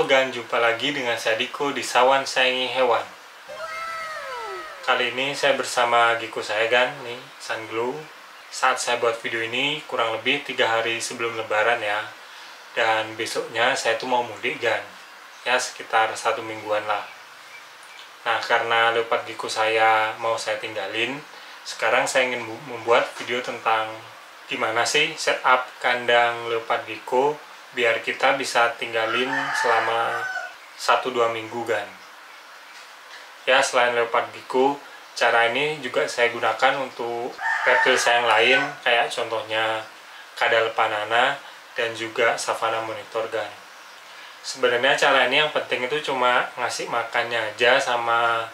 Halo gan, jumpa lagi dengan saya Diko di Sawan Sayangi Hewan. Kali ini saya bersama Giku saya gan, nih Sunglow. Saat saya buat video ini kurang lebih 3 hari sebelum lebaran ya. Dan besoknya saya tuh mau mudik gan, ya sekitar 1 mingguan lah. Nah karena leopard Giku saya mau saya tinggalin, sekarang saya ingin membuat video tentang gimana sih setup kandang leopard Giku biar kita bisa tinggalin selama 1-2 minggu gan. Ya selain leopard Giku, cara ini juga saya gunakan untuk reptil saya yang lain, kayak contohnya kadal panana dan juga savannah monitor gan. Sebenarnya cara ini yang penting itu cuma ngasih makannya aja sama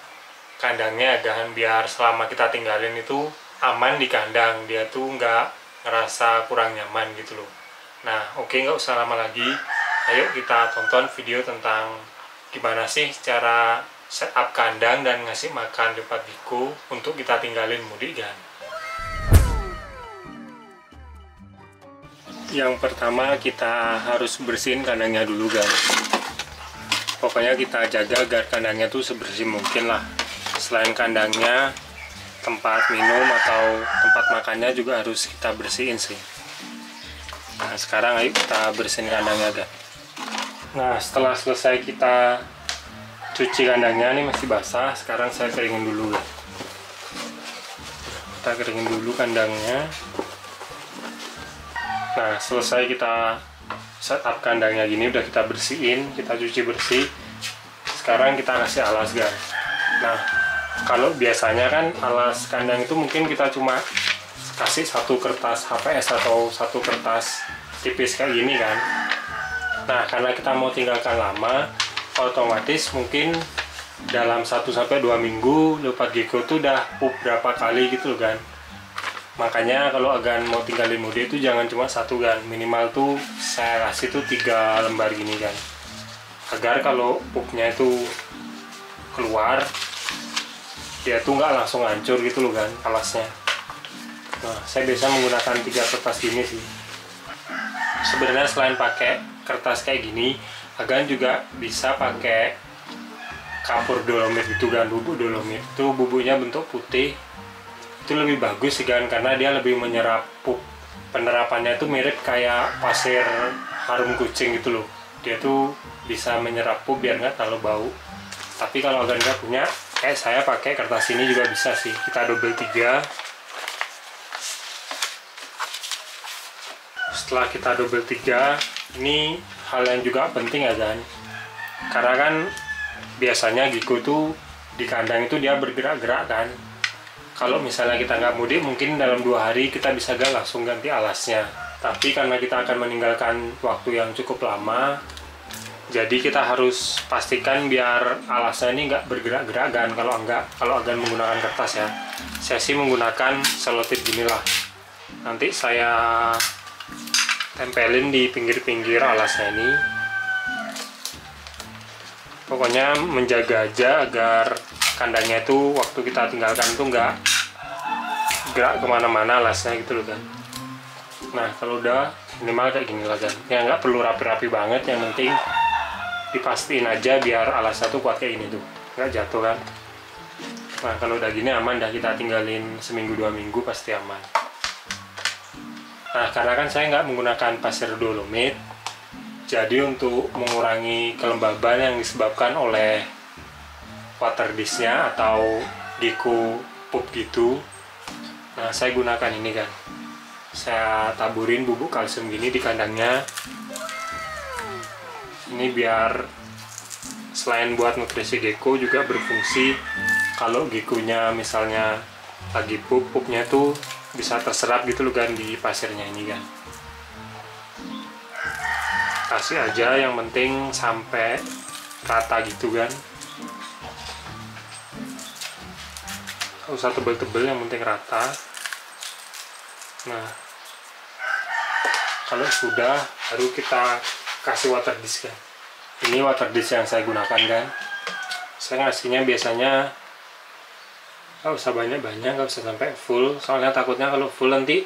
kandangnya gan, biar selama kita tinggalin itu aman di kandang, dia tuh nggak ngerasa kurang nyaman gitu loh. Nah oke, nggak usah lama lagi, ayo kita tonton video tentang gimana sih cara setup kandang dan ngasih makan leopard Giku untuk kita tinggalin mudik gan. Yang pertama kita harus bersihin kandangnya dulu gan. Pokoknya kita jaga agar kandangnya tuh sebersih mungkin lah. Selain kandangnya, tempat minum atau tempat makannya juga harus kita bersihin sih. Nah sekarang ayo kita bersihin kandangnya gan. Nah setelah selesai kita cuci kandangnya, nih masih basah, sekarang saya keringin dulu ya. Kita keringin dulu kandangnya. Nah selesai kita setup kandangnya gini, udah kita bersihin, kita cuci bersih. Sekarang kita kasih alas guys. Nah kalau biasanya kan alas kandang itu mungkin kita cuma kasih 1 kertas HPS atau 1 kertas tipis kayak gini kan. Nah karena kita mau tinggalkan lama, otomatis mungkin dalam 1-2 minggu leopard Giku tuh udah pup berapa kali gitu kan. Makanya kalau agan mau tinggalin mudik itu jangan cuma 1 gan, minimal tuh saya kasih tuh 3 lembar gini kan, agar kalau pupnya itu keluar dia tuh nggak langsung hancur gitu loh kan alasnya. Nah saya biasa menggunakan 3 kertas gini sih. Sebenarnya selain pakai kertas kayak gini, agan juga bisa pakai kapur dolomit gitu kan, bubuk dolomit. Itu bubuknya bentuk putih, itu lebih bagus sih kan, karena dia lebih menyerap pup. Penerapannya itu mirip kayak pasir harum kucing gitu loh. Dia tuh bisa menyerap pup biar nggak terlalu bau. Tapi kalau agan nggak punya, kayak saya pakai kertas ini juga bisa sih. Kita double 3. Setelah kita double 3, ini hal yang juga penting ya kan, karena kan biasanya Giku tuh di kandang itu dia bergerak-gerak kan. Kalau misalnya kita nggak mudik, mungkin dalam 2 hari kita bisa gak langsung ganti alasnya. Tapi karena kita akan meninggalkan waktu yang cukup lama, jadi kita harus pastikan biar alasnya ini nggak bergerak-gerak kan. Kalau agan menggunakan kertas ya, saya sih menggunakan selotip gini lah. Nanti saya tempelin di pinggir-pinggir alasnya ini. Pokoknya menjaga aja agar kandangnya itu waktu kita tinggalkan tuh nggak gerak kemana-mana alasnya gitu loh kan. Nah kalau udah minimal kayak gini lah kan, ya nggak perlu rapi-rapi banget, yang penting dipastiin aja biar alasnya tuh kuat kayak gini tuh, nggak jatuh kan. Nah kalau udah gini aman dah, kita tinggalin 1-2 minggu pasti aman. Nah karena kan saya nggak menggunakan pasir dolomit, jadi untuk mengurangi kelembaban yang disebabkan oleh water dish-nya atau Giku pup gitu, nah saya gunakan ini kan. Saya taburin bubuk kalsium gini di kandangnya. Ini biar selain buat nutrisi Giku juga berfungsi kalau Gikunya misalnya lagi pup, pupnya tuh bisa terserap gitu loh kan di pasirnya ini kan. Kasih aja, yang penting sampai rata gitu kan, nggak usah tebel-tebel, yang penting rata. Nah kalau sudah, baru kita kasih water dish kan. Ini water dish yang saya gunakan kan. Saya ngasihnya biasanya nggak usah banyak-banyak, nggak usah sampai full, soalnya takutnya kalau full nanti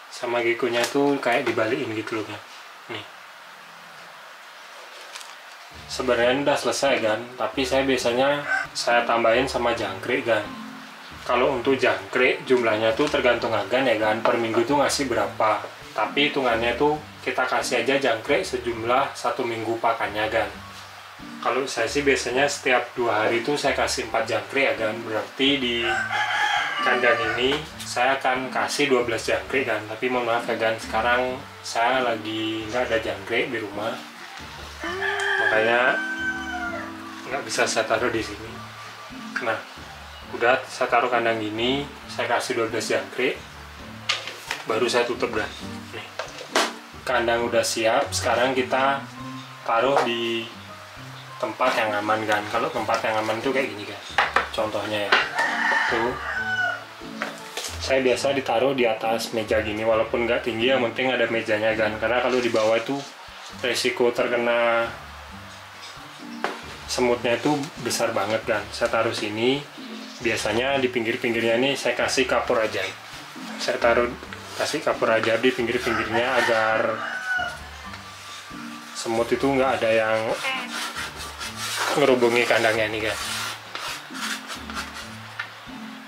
sama Gikunya tuh kayak dibalikin gitu loh kan. Nih sebenarnya udah selesai kan, tapi saya biasanya tambahin sama jangkrik kan. Kalau untuk jangkrik jumlahnya tuh tergantung agan ya kan, per minggu tuh ngasih berapa, tapi hitungannya tuh kita kasih aja jangkrik sejumlah 1 minggu pakannya kan. Kalau saya sih biasanya setiap 2 hari tuh saya kasih 4 jangkrik ya kan, berarti di kandang ini saya akan kasih 12 jangkrik kan. Tapi mohon maaf ya kan, sekarang saya lagi nggak ada jangkrik di rumah, makanya nggak bisa saya taruh di sini. Nah, udah saya taruh kandang gini, saya kasih 12 jangkrik, baru saya tutup kan. Nih, kandang udah siap, sekarang kita taruh di tempat yang aman kan. Kalau tempat yang aman tuh kayak gini kan, contohnya ya, tuh saya biasa ditaruh di atas meja gini, walaupun nggak tinggi, yang penting ada mejanya kan, karena kalau di bawah itu resiko terkena semutnya itu besar banget kan. Saya taruh sini, biasanya di pinggir-pinggirnya ini saya kasih kapur ajaib. Saya kasih kapur ajaib di pinggir-pinggirnya agar semut itu nggak ada yang ngerubungi kandangnya nih kan.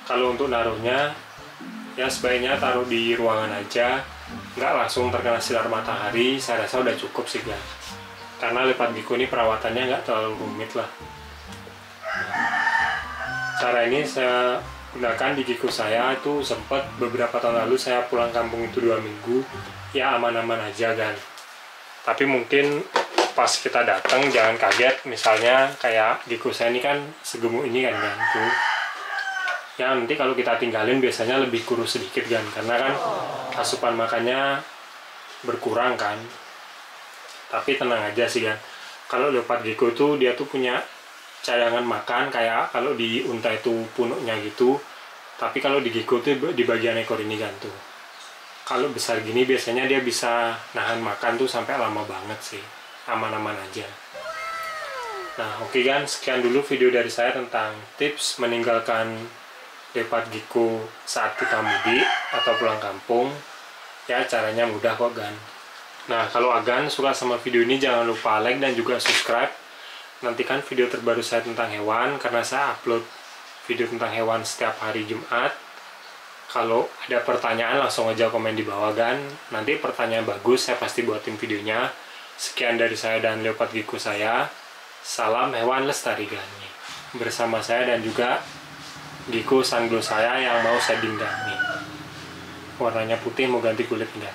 Kalau untuk naruhnya ya sebaiknya taruh di ruangan aja, nggak langsung terkena sinar matahari. Saya rasa udah cukup sih kan, karena Leopard Gecko ini perawatannya nggak terlalu rumit lah. Cara ini saya gunakan di Gecko saya. Itu sempat beberapa tahun lalu saya pulang kampung itu 2 minggu, ya aman-aman aja kan. Tapi mungkin pas kita datang jangan kaget, misalnya kayak Gecko saya ini kan segemuk ini kan tuh. Ya nanti kalau kita tinggalin biasanya lebih kurus sedikit kan, karena kan asupan makannya berkurang kan. Tapi tenang aja sih kan, kalau Leopard Gecko itu dia tuh punya cadangan makan kayak kalau di unta itu punuknya gitu. Tapi kalau di Gecko tuh di bagian ekor ini kan tuh, kalau besar gini biasanya dia bisa nahan makan tuh sampai lama banget sih, aman-aman aja. Nah oke kan, sekian dulu video dari saya tentang tips meninggalkan Leopard Gecko saat kita mudik atau pulang kampung. Ya caranya mudah kok kan. Nah kalau agan suka sama video ini jangan lupa like dan juga subscribe. Nantikan video terbaru saya tentang hewan, karena saya upload video tentang hewan setiap hari Jumat. Kalau ada pertanyaan langsung aja komen di bawah kan. Nanti pertanyaan bagus saya pasti buatin videonya. Sekian dari saya dan Leopard Gecko saya. Salam hewan lestari gani. Bersama saya dan juga Gecko Sanglo saya yang mau saya dingdani. Warnanya putih, mau ganti kulit enggak?